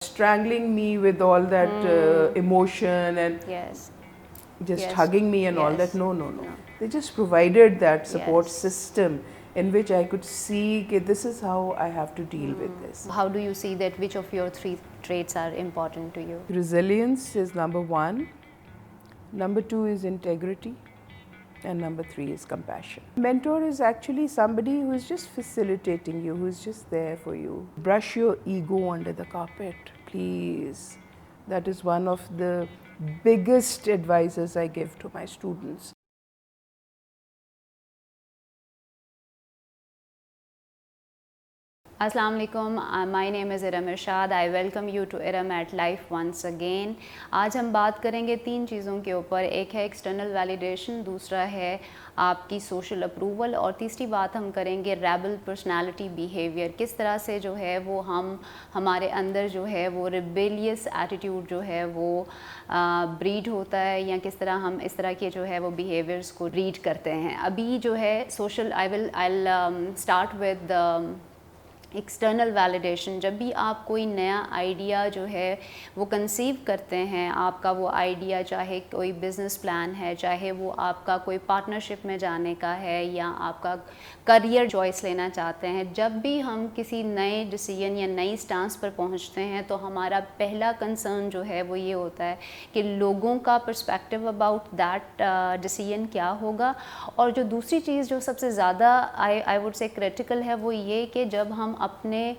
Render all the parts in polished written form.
strangling me with all that emotion and Yes. just Yes. hugging me and all that. Yes. No. No. They just provided that support Yes. system in which I could see that this is how I have to deal with this. How do you see that? Which of your 3 traits are important to you? Resilience is number 1. Number 2 is integrity. And number 3 is compassion. Mentor is actually somebody who is just facilitating you, who is just there for you. Brush your ego under the carpet, please. That is one of the biggest advices I give to my students. Assalamu alaikum, my name is Iram Irshad. I welcome you to Iram at Life once again. आज हम बात करेंगे 3 चीज़ों के ऊपर. एक है external validation, दूसरा है आपकी सोशल अप्रूवल और तीसरी बात हम करेंगे रेबल पर्सनालिटी बिहेवियर. किस तरह से जो है वो हमारे अंदर जो है वो रिबेलियस एटीट्यूड जो है वो ब्रीड होता है या किस तरह हम इस तरह के जो है वो बिहेवियर्स को रीड करते हैं. अभी जो है social I start with external validation. जब भी आप कोई नया आइडिया जो है वो कंसीव करते हैं, आपका वो आइडिया चाहे कोई बिज़नेस प्लान है, चाहे वो आपका कोई पार्टनरशिप में जाने का है या आपका करियर चॉइस लेना चाहते हैं, जब भी हम किसी नए डिसीजन या नई स्टांस पर पहुंचते हैं तो हमारा पहला कंसर्न जो है वो ये होता है कि लोगों का पर्सपेक्टिव अबाउट दैट डिसीजन क्या होगा. और जो दूसरी चीज़ जो सबसे ज़्यादा आई वुड से क्रिटिकल है वो ये कि जब हम अपने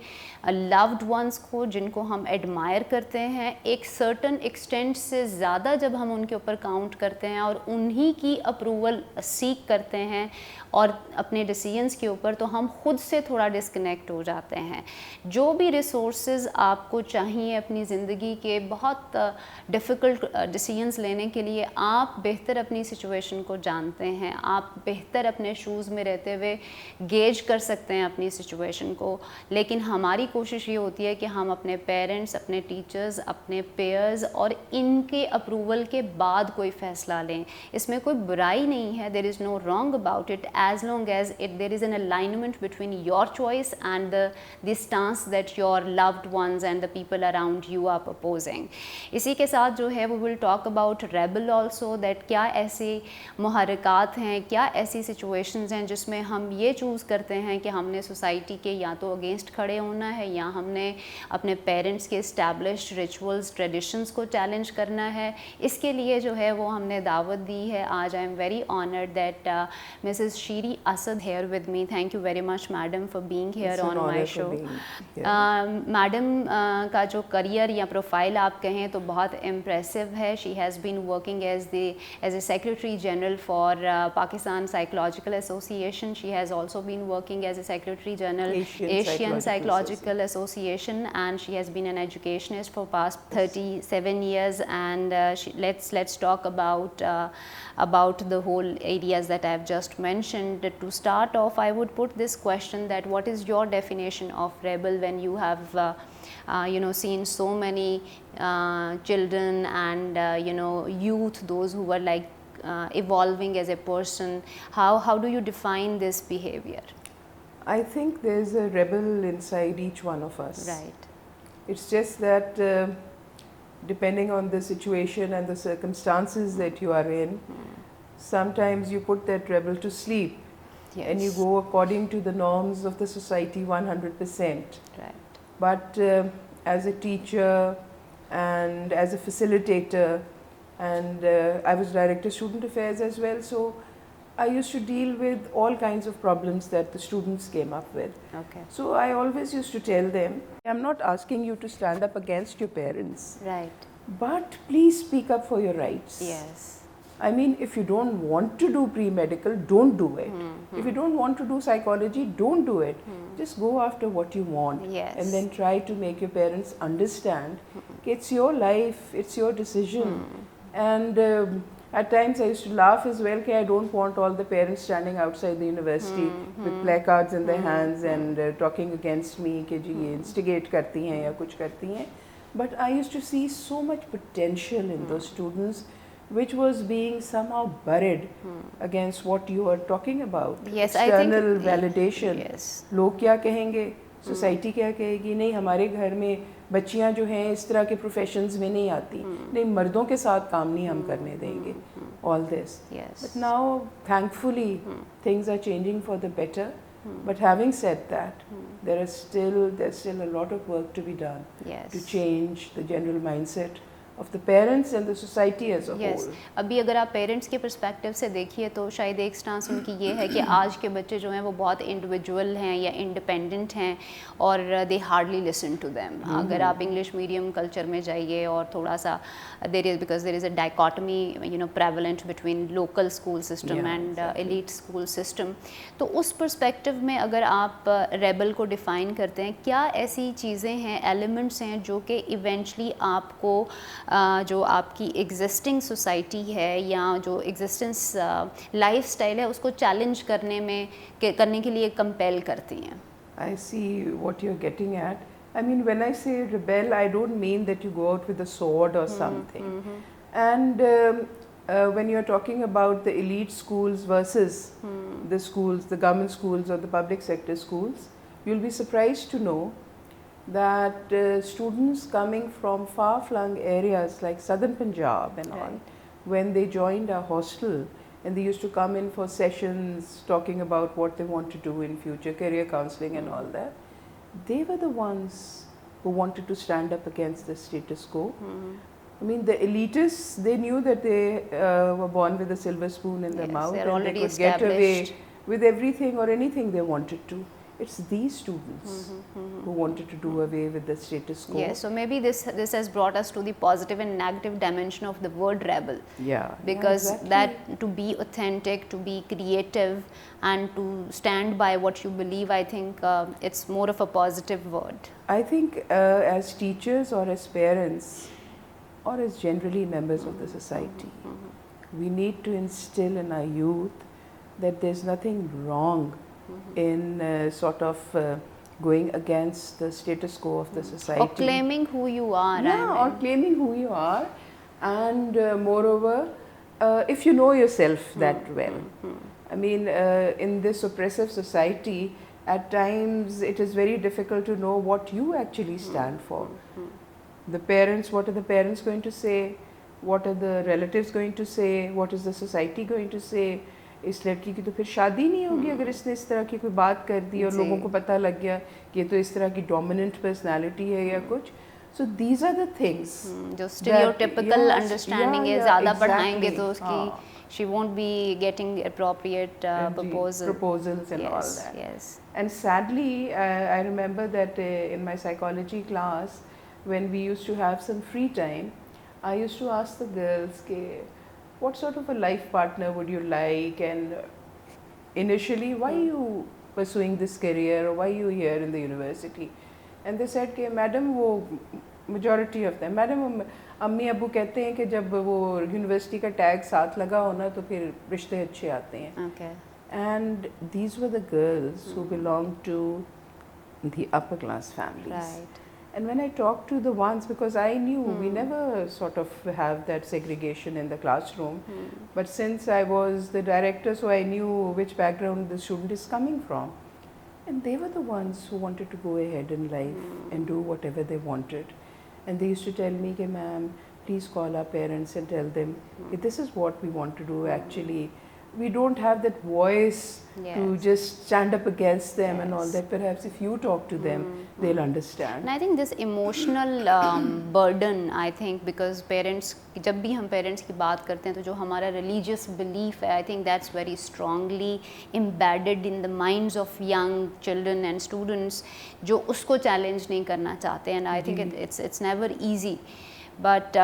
लव्ड वंस को, जिनको हम एडमायर करते हैं, एक सर्टन एक्सटेंट से ज़्यादा जब हम उनके ऊपर काउंट करते हैं और उन्हीं की अप्रूवल सीख करते हैं और अपने डिसीजंस के ऊपर, तो हम खुद से थोड़ा डिस्कनेक्ट हो जाते हैं. जो भी रिसोर्सेज आपको चाहिए अपनी ज़िंदगी के बहुत डिफ़िकल्ट डिसीजंस लेने के लिए, आप बेहतर अपनी सिचुएशन को जानते हैं, आप बेहतर अपने शूज़ में रहते हुए गेज कर सकते हैं अपनी सिचुएशन को. लेकिन हमारी कोशिश ये होती है कि हम अपने पेरेंट्स, अपने टीचर्स, अपने पेयर्स और इनके अप्रूवल के बाद कोई फ़ैसला लें. इसमें कोई बुराई नहीं है, there is no wrong about it as long as there is an alignment between your choice and the stance that your loved ones and the people around you are proposing. इसी के साथ जो है वो will talk about rebel also, that क्या ऐसे मुहर्रिकात हैं, क्या ऐसी situations हैं जिसमें हम ये चूज़ करते हैं कि हमने सोसाइटी के या तो अगेंस्ट खड़े होना है या हमने अपने पेरेंट्स के established rituals, traditions को चैलेंज करना है. इसके लिए जो है वो हमने दावत दी है. आज I am very honoured that Mrs. Shiri Asad here with me. Thank you very much, madam, for being here on my show. Madam का जो करियर या प्रोफाइल आप कहें तो बहुत इम्प्रेसिव है. She has been working as a secretary general for Pakistan psychological association. She has also been working as a secretary general Asian psychological association and she has been an educationist for past 37 years. And let's talk about the whole areas that I have just mentioned. To start off, I would put this question, that what is your definition of rebel when you have seen so many children and youth, those who were like evolving as a person. How do you define this behavior? I think there's a rebel inside each one of us. Right. It's just that depending on the situation and the circumstances that you are in, sometimes you put that rebel to sleep. Yes. And you go according to the norms of the society 100%. Right. But as a teacher and as a facilitator, and I was director student affairs as well, so I used to deal with all kinds of problems that the students came up with. Okay. So I always used to tell them, I'm not asking you to stand up against your parents. Right. But please speak up for your rights. Yes. I mean, if you don't want to do pre-medical, don't do it. If you don't want to do psychology, don't do it. Just go after what you want. Yes. And then try to make your parents understand it's your life, it's your decision. And at times I used to laugh as well, I don't want all the parents standing outside the university with placards in their hands and talking against me कि जी ये instigate करती हैं या कुछ करती हैं. But I used to see so much potential in those students, which was being somehow buried against what you are talking about. Yes, external I think validation. Yes. लोग क्या कहेंगे, सोसाइटी क्या कहेगी, नहीं हमारे घर में बच्चियां जो हैं इस तरह के प्रोफेशंस में नहीं आती, नहीं मर्दों के साथ काम नहीं हम करने देंगे, all this. Yes. But now, thankfully, things are changing for the better. But having said that, there's still a lot of work to be done Yes. to change the general mindset of the parents and the society as a Yes. whole. अभी अगर आप parents के perspective से देखिए तो शायद एक stance उनकी ये है कि आज के बच्चे जो हैं वो बहुत इंडिविजुअल हैं या इंडिपेंडेंट हैं और दे हार्डली लिसन टू देम. अगर आप इंग्लिश मीडियम कल्चर में जाइए और थोड़ा सा there is a dichotomy prevalent between local school system and elite school system. तो उस पर्सपेक्टिव में अगर आप रेबल को डिफ़ाइन करते हैं, क्या ऐसी चीज़ें हैं, एलिमेंट्स हैं जो कि इवेंचुअली आपको जो आपकी एग्जिस्टिंग सोसाइटी है या जो एग्जिस्टेंस लाइफस्टाइल है उसको चैलेंज करने के लिए कंपेल करती हैं? I see what you're getting at. I mean, when I say rebel, I don't mean that you go out with a sword or something. And when you're talking about the elite schools versus the schools, the government schools or the public sector schools, you'll be surprised to know that students coming from far-flung areas like southern Punjab and all, when they joined our hostel and they used to come in for sessions talking about what they want to do in future, career counseling and all that, they were the ones who wanted to stand up against the status quo. I mean, the elitists, they knew that they were born with a silver spoon in their Yes, mouth they're and they already could get away established. with everything or anything they wanted to. It's these students who wanted to do away with the status quo. Yes, so maybe this has brought us to the positive and negative dimension of the word rebel. Yeah. Because exactly. that to be authentic, to be creative and to stand by what you believe, I think it's more of a positive word. I think as teachers or as parents or as generally members of the society, we need to instill in our youth that there's nothing wrong in sort of going against the status quo of the society. Or claiming who you are. Yeah, or claiming who you are. And moreover, if you know yourself that well. I mean, in this oppressive society, at times it is very difficult to know what you actually stand for. The parents, what are the parents going to say? What are the relatives going to say? What is the society going to say? इस लड़की की तो फिर शादी नहीं होगी अगर इसने इस तरह की कोई बात कर दी और लोगों को पता लग गया कि ये तो इस तरह की डोमिनेंट पर्सनालिटी है या कुछ. So these are the things. जो stereotypical understanding है, ज़्यादा पढ़ाएंगे तो उसकी she won't be getting appropriate proposals and all that. Yes. And sadly, I remember that in my psychology class, when we used to have some free time, I used to ask the girls, what sort of a life partner would you like, and initially why are you pursuing this career or why are you here in the university? And they said कि madam वो majority of them, madam अम्मी अब्बू कहते हैं कि जब वो university का टैग साथ लगा होना तो फिर रिश्ते अच्छे आते हैं. Okay. And these were the girls who belonged to the upper class families. Right. And when I talked to the ones, because I knew we never sort of have that segregation in the classroom, but since I was the director, so I knew which background the student is coming from. And they were the ones who wanted to go ahead in life and do whatever they wanted. And they used to tell me, ma'am, please call our parents and tell them, this is what we want to do actually. We don't have that voice to just stand up against them and all that. Perhaps if you talk to them, they'll understand. And I think this emotional burden, I think, because parents, जब भी हम parents की बात करते हैं तो जो हमारा religious belief है, I think that's very strongly embedded in the minds of young children and students जो उसको challenge नहीं करना चाहते. And I think it's never easy. But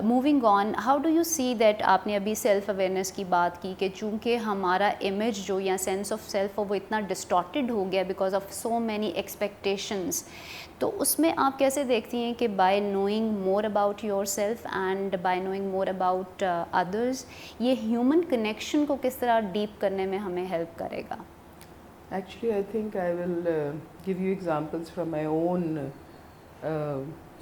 moving on, how do you see that आपने अभी self awareness की बात की कि चूँकि हमारा इमेज जो या सेंस ऑफ सेल्फ वो इतना डिस्टॉर्टेड हो गया because of so many expectations, तो उसमें आप कैसे देखती हैं कि bye knowing more about your self and bye knowing more about others ये ह्यूमन कनेक्शन को किस तरह डीप करने में हमें हेल्प करेगा? Actually, I think I will give you examples from my own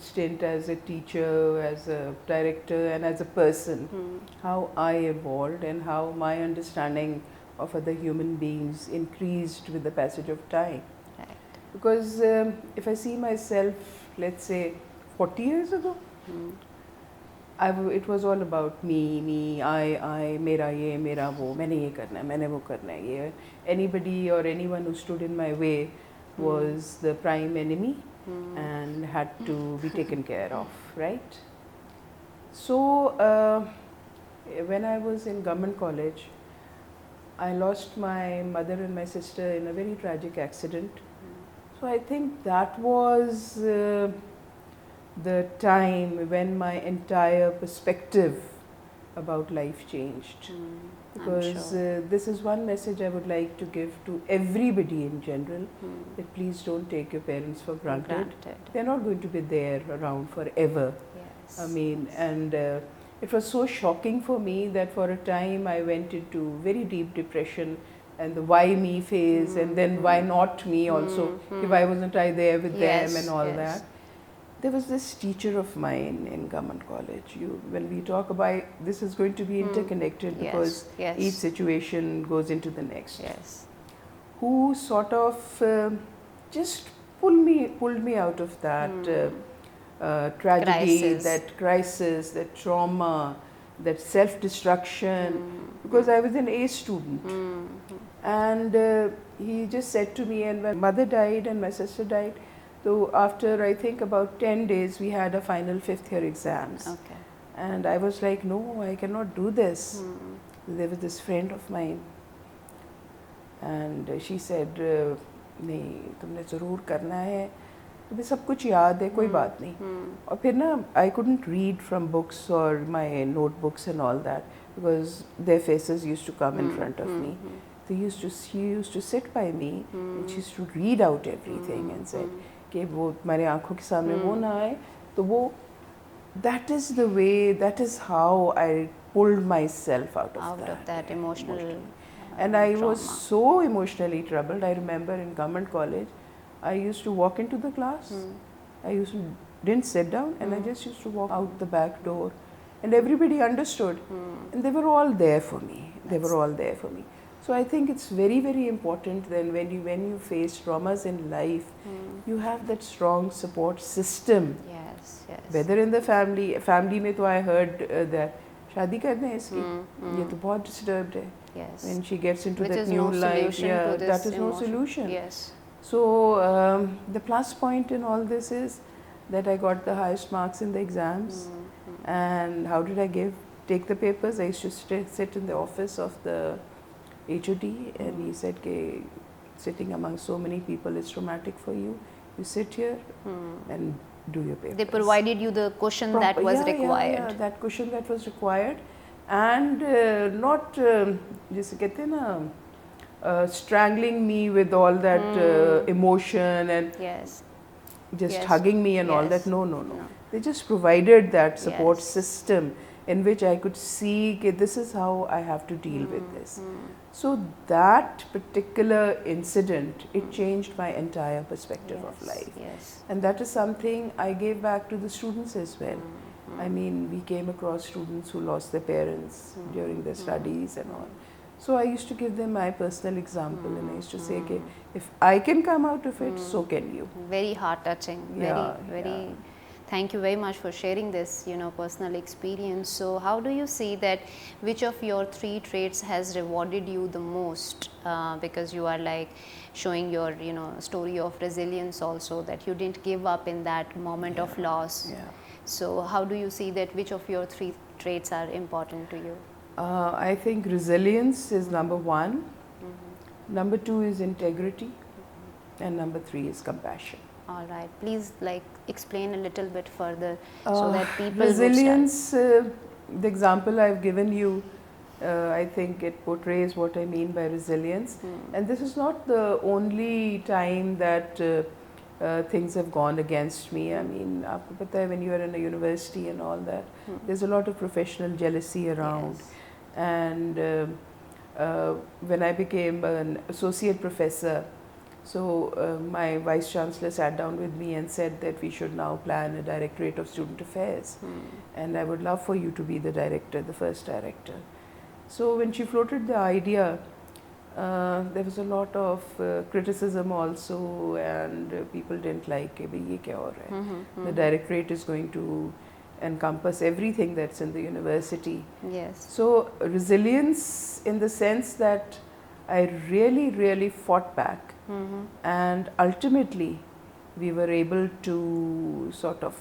stint as a teacher, as a director and as a person, how I evolved and how my understanding of other human beings increased with the passage of time. Right. Because if I see myself let's say 40 years ago, it was all about me, I, mera ye, mera wo, maine ye karna hai, maine wo karna hai. Ye. Anybody or anyone who stood in my way was the prime enemy and had to be taken care of, right? So when I was in government college, I lost my mother and my sister in a very tragic accident. So I think that was the time when my entire perspective about life changed. Because this is one message I would like to give to everybody in general, that please don't take your parents for granted. They're not going to be there around forever. Yes. I mean, and it was so shocking for me that for a time I went into very deep depression and the why me phase, and then why not me also, if I wasn't I there with them and all that. There was this teacher of mine in government college. When we talk about this, is going to be interconnected because each situation goes into the next. Yes. Who sort of just pulled me out of that tragedy, that crisis, that trauma, that self-destruction. Because I was an A student, and he just said to me, and my mother died and my sister died. So after I think about 10 days, we had a final 5th year exams. Okay. And I was like, no, I cannot do this. There was this friend of mine, and she said, नहीं तुमने ज़रूर करना है, तुम्हें सब कुछ याद है, कोई बात नहीं. और फिर ना, I couldn't read from books or my notebooks and all that, because their faces used to come in front of me. She used to sit by me and she used to read out everything and said कि वो तुम्हारे आँखों के सामने वो ना आए, तो वो, that is the way, that is how I pulled myself out of that emotional and I trauma. was so emotionally troubled. I remember in government college, I used to walk into the class. I didn't sit down, and I just used to walk out the back door, and everybody understood, and they were all there for me. They were all there for me. So I think it's very, very important then when you face traumas in life, you have that strong support system. Yes, yes. Whether in the family में तो I heard that शादी करना है इसकी, ये तो बहुत disturbed है. Yes. When she gets into Which that is new no life, solution to this that is no emotion. solution. Yes. So the plus point in all this is that I got the highest marks in the exams. And how did I take the papers? I used to sit in the office of the HOD, and he said, "Ke sitting among so many people is traumatic for you. You sit here and do your papers." They provided you the cushion that was required. Yeah, that cushion that was required, and not जैसे कहते हैं ना, strangling me with all that emotion and just hugging me and all that. No. They just provided that support system in which I could see that this is how I have to deal with this. So that particular incident, it changed my entire perspective of life. And that is something I gave back to the students as well. I mean, we came across students who lost their parents during their studies and all. So I used to give them my personal example, and I used to say, okay, if I can come out of it, so can you. Very heart-touching. Very. Thank you very much for sharing this, personal experience. So how do you see that which of your 3 traits has rewarded you the most? Because you are like showing your, story of resilience also, that you didn't give up in that moment of loss. So how do you see that which of your 3 traits are important to you? I think resilience is number 1. Number 2 is integrity. And number 3 is compassion. All right. Please explain a little bit further so that people resilience, the example I've given you, I think it portrays what I mean by resilience. And this is not the only time that things have gone against me. I mean, aapko pata hai, when you are in a university and all that, there's a lot of professional jealousy around. And when I became an associate professor, so my vice chancellor sat down with me and said that we should now plan a directorate of student affairs, and I would love for you to be the director, the first director. So when she floated the idea, There was a lot of criticism also, and people didn't like it. ये क्या हो रहा है? The directorate is going to encompass everything that's in the university. Yes. So resilience in the sense that I really, really fought back, and ultimately we were able to sort of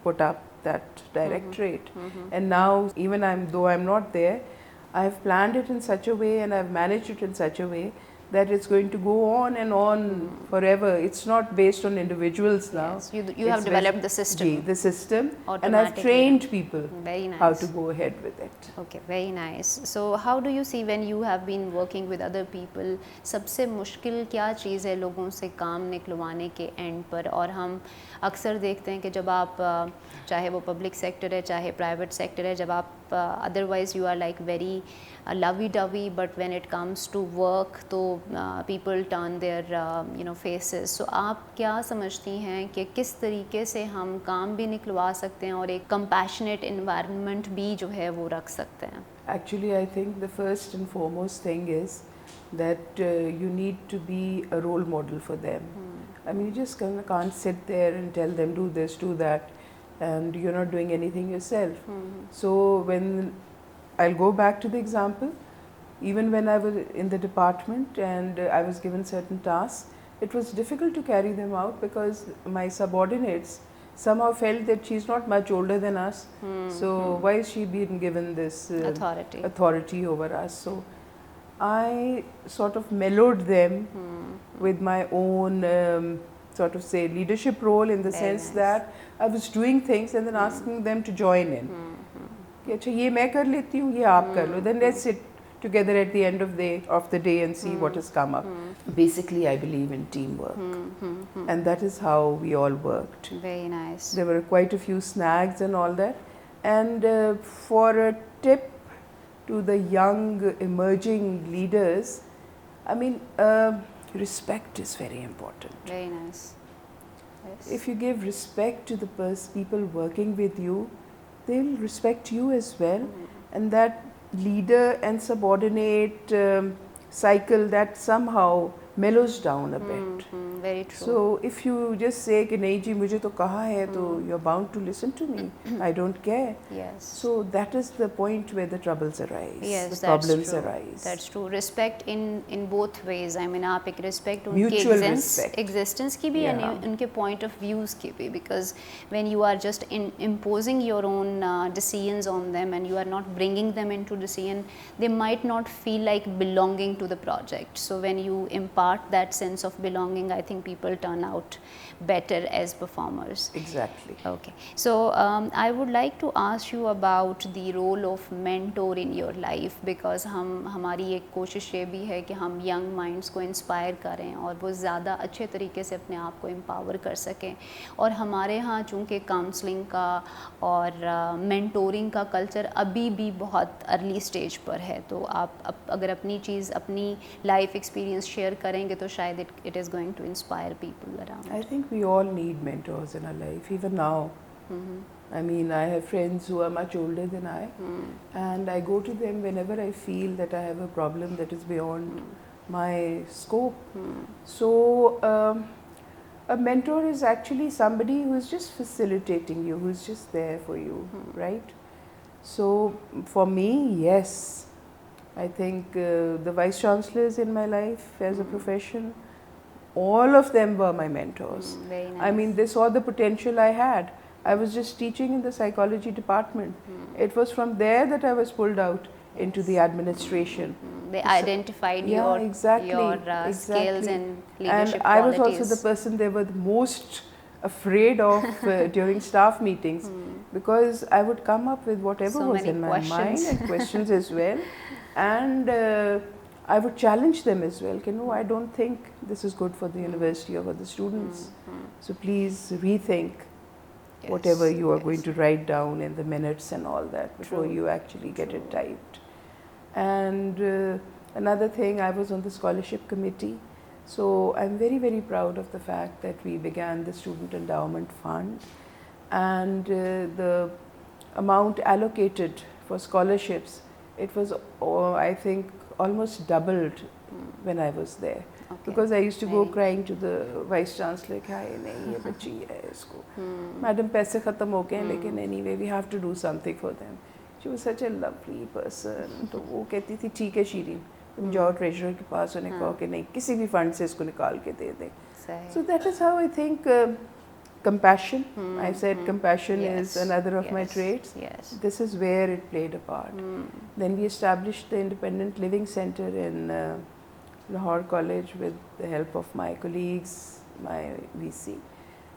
put up that directorate. And now, even though I'm not there, I've planned it in such a way and I've managed it in such a way that it's going to go on and on forever. It's not based on individuals now. Yes. You It's have developed the based- system. the system, and I've Automatically. trained people Very nice. how to go ahead with it. Okay, very nice. So how do you see when you have been working with other people, सबसे मुश्किल क्या चीज़ है लोगों से काम निकलवाने के and पर? और हम अक्सर देखते हैं कि जब आप चाहे वो पब्लिक सेक्टर है चाहे प्राइवेट सेक्टर है, जब आप otherwise you are like very lovey dovey, but when it comes to work तो people turn their you know faces. So आप क्या समझती हैं कि किस तरीके से हम काम भी निकलवा सकते हैं और एक कंपैशनेट एनवायरनमेंट भी जो है वो रख सकते हैं? Actually, I think the first and foremost thing is that you need to be a role model for them. I mean, you just can't sit there and tell them do this, do that, and you're not doing anything yourself. So when I'll go back to the example, even when I was in the department and I was given certain tasks, it was difficult to carry them out because my subordinates somehow felt that she's not much older than us, so why is she being given this authority over us? So I sort of mellowed them with my own sort of say leadership role, in the Very sense nice. that I was doing things and then asking them to join in. कि अच्छा ये मैं कर लेती हूँ, ये आप कर लो, then let's sit together at the end of the day and see what has come up. Basically, I believe in teamwork, and that is how we all worked. Very nice. There were quite a few snags and all that. And for a tip to the young emerging leaders, I mean, respect is very important. Very nice. Yes. If you give respect to the people working with you, they'll respect you as well. And that leader and subordinate cycle, that somehow mellows down a bit. Very true. So if you just say कि नहीं जी मुझे तो कहा है, तो you're bound to listen to me. I don't care. Yes. So that is the point where the troubles arise. Yes, the that's problems true. arise. That's true. Respect in both ways. I mean, आप एक respect उनके Mutual respect. existence की भी Yeah. and उनके point of views की भी, because when you are just imposing your own decisions on them and you are not bringing them into decision, they might not feel like belonging to the project. So when you impart that sense of belonging, I think people turn out better as performers. Exactly. Okay, so I would like to ask you about the role of mentor in your life, because हमारी एक कोशिश ये भी है कि हम young minds को inspire करें और वो ज़्यादा अच्छे तरीके से अपने आप को empower कर सकें. और हमारे यहाँ चूँकि counseling का और mentoring का culture अभी भी बहुत early stage पर है, तो आप अगर अपनी चीज़ अपनी life experience share करेंगे तो शायद it is going to inspire people around. I think we all need mentors in our life, even now. I mean, I have friends who are much older than I, and I go to them whenever I feel that I have a problem that is beyond my scope. So a mentor is actually somebody who is just facilitating you, who is just there for you, right? So for me, yes, I think the vice chancellors in my life as a profession, all of them were my mentors. Very nice. I mean, they saw the potential I had. I was just teaching in the psychology department. It was from there that I was pulled out into the administration. They identified Yeah, your exactly, skills exactly. and leadership And I was qualities. also the person they were the most afraid of during staff meetings, because I would come up with whatever So was many in my questions. mind, and questions as well. And I would challenge them as well. You know, I don't think this is good for the university or for the students. So please rethink Yes, whatever you are yes. going to write down in the minutes and all that before True. you actually get it typed. And another thing, I was on the scholarship committee. So I'm very, very proud of the fact that we began the Student Endowment Fund, and the amount allocated for scholarships, it was, I think, almost doubled when I was there. Okay. Because I used to go Very- crying to the vice chancellor कि हाय नहीं ये बच्ची है इसको madam पैसे ख़त्म हो गए लेकिन anyway we have to do something for them. She was such a lovely person. तो वो कहती थी ठीक है शीरीन तुम जाओ ट्रेजरर के पास उन्हें कहो कि नहीं किसी भी फंड से इसको निकाल के दे दे. सही. So that is how I think compassion. I said compassion Yes, is another of my yes, traits. yes. This is where it played a part. Then we established the Independent Living Center in Lahore College with the help of my colleagues, my VC,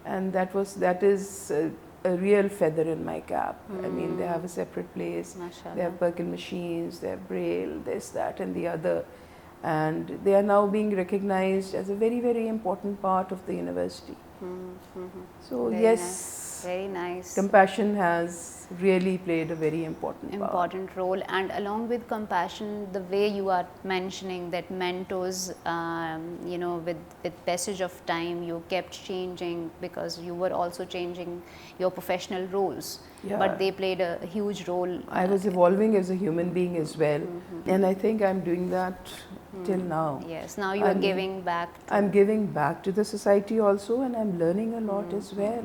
and that is a real feather in my cap. I mean, they have a separate place. They माशाल्लाह. have Perkin machines, they have Braille, this, that, and the other, and they are now being recognized as a very, very important part of the university. So Very yes, nice. Very nice. compassion has really played a very important part. Important role, and along with compassion, the way you are mentioning that mentors, you know, with passage of time, you kept changing because you were also changing your professional roles. Yeah. But they played a huge role. I was evolving as a human being as well, and I think I'm doing that till now. Yes, now you are I'm- giving back. I'm giving back to the society also, and I'm learning a lot as well.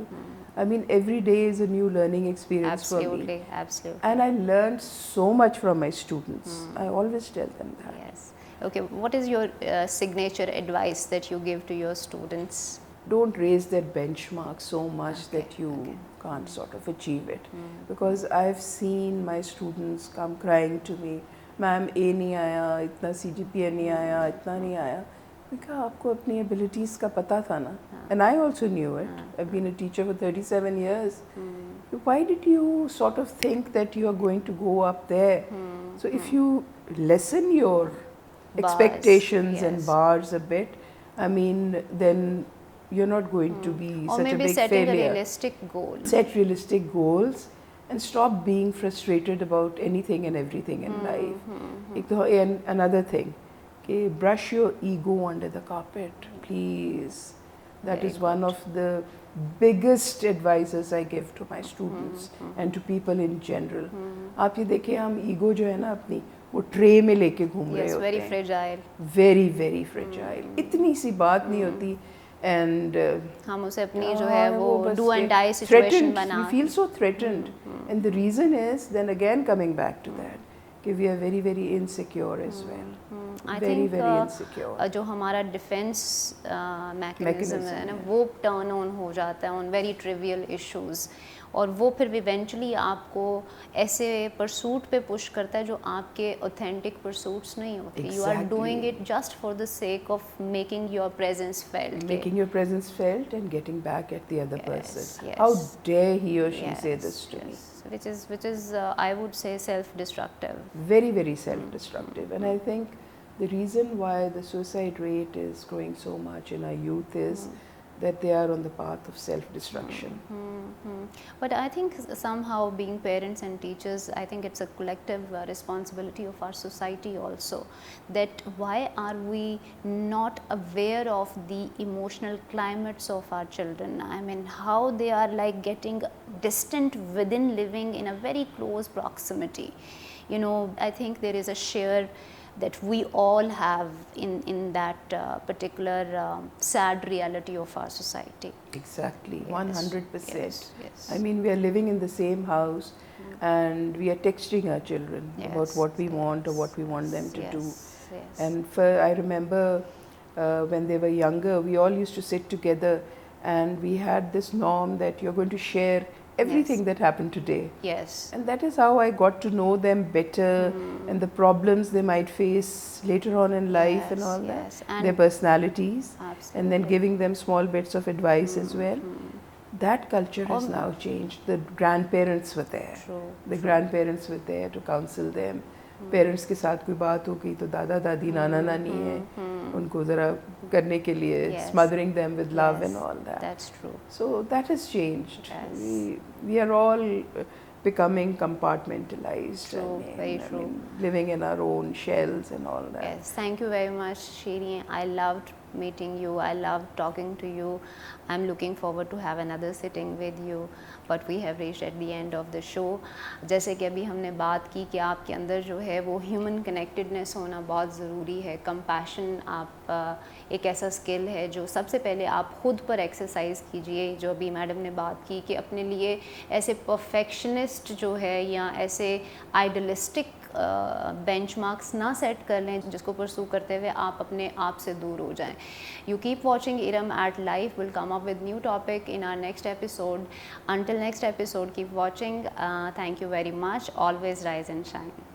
I mean, every day is a new learning experience for me. Absolutely, absolutely. And I learned so much from my students. I always tell them that. Yes. Okay, what is your signature advice that you give to your students? Don't raise that benchmark so much Okay, that you okay. can't sort of achieve it. Because I've seen my students come crying to me, ma'am ए नहीं आया, इतना CGPA नहीं आया, इतना नहीं आया. मैं कहा आपको अपनी abilities का पता था ना. And I also knew it. I've been a teacher for 37 years. Why did you sort of think that you are going to go up there? So if you lessen your Bars, expectations and yes. bars a bit, I mean, then you're not going to be Or such a maybe big setting failure. a realistic goal. Set realistic goals and stop being frustrated about anything and everything in life. एक तो and another thing, okay, brush your ego under the carpet, please. That Very is one of the biggest advices I give to my students and to people in general. आप ये देखिए हम ego जो है ना अपनी वो ट्रे में लेके घूम रहे Yes, होते very हैं. fragile. Very very fragile. इतनी सी बात नहीं होती and हम उसे अपनी जो है वो बस do and ये die situation threatened, बना. we feel so threatened and the reason is then again coming back to that कि we are very very insecure as well. I very think very insecure. जो हमारा defence mechanism Mechanism, है ना yeah. वो turn on हो जाता है on very trivial issues और वो फिर इवेंचुअली आपको ऐसे परसूट पे पुश करता है जो आपके ऑथेंटिक परसूट्स नहीं होते. You are Exactly. Doing it just for the sake of making your presence felt. Making your presence felt and getting back at the other Yes, person. yes. How dare he or she say this to me? Which is I would say self-destructive. Very very self-destructive and I think the reason why the suicide rate is growing so much in our youth is that they are on the path of self-destruction. But I think somehow being parents and teachers, I think it's a collective responsibility of our society also, that why are we not aware of the emotional climates of our children? I mean, how they are like getting distant within living in a very close proximity. You know, I think there is a share that we all have in that particular sad reality of our society. Exactly, Yes, 100%. yes, yes. I mean, we are living in the same house and we are texting our children about Yes, what we want or yes, what we want them to do. Yes. And I remember when they were younger, we all used to sit together and we had this norm that you're going to share everything Yes. that happened today. Yes. And that is how I got to know them better and the problems they might face later on in life and Yes, all yes. that. And Their personalities. Absolutely. And then giving them small bits of advice as well. That culture has Um, now changed. The grandparents were there. True. The grandparents were there to counsel them. Parents के साथ कोई बात हो गई तो दादा दादी नाना नानी है उनको ज़रा करने के लिए Yes. smothering them with love Yes, and all that. That's true. So that has changed. Yes. We are all becoming compartmentalized. True, very true. living in our own shells and all that. Yes. Thank you very much, Shiri. I loved meeting you. I love talking to you. I'm looking forward to have another sitting with you. But we have reached at the end of the show. जैसे कि अभी हमने बात की कि आपके अंदर जो है वो ह्यूमन कनेक्टेडनेस होना बहुत ज़रूरी है. कंपैशन आप एक ऐसा स्किल है जो सबसे पहले आप खुद पर एक्सरसाइज कीजिए. जो अभी मैडम ने बात की कि अपने लिए ऐसे परफेक्शनिस्ट जो है या ऐसे आइडलिस्टिक बेंचमार्क्स ना सेट कर लें जिसको परसू करते हुए आप अपने आप से दूर हो जाएं. You keep watching Iram at life. Will come up with new topic in our next episode. Until next episode, keep watching. Thank you very much. Always rise and shine.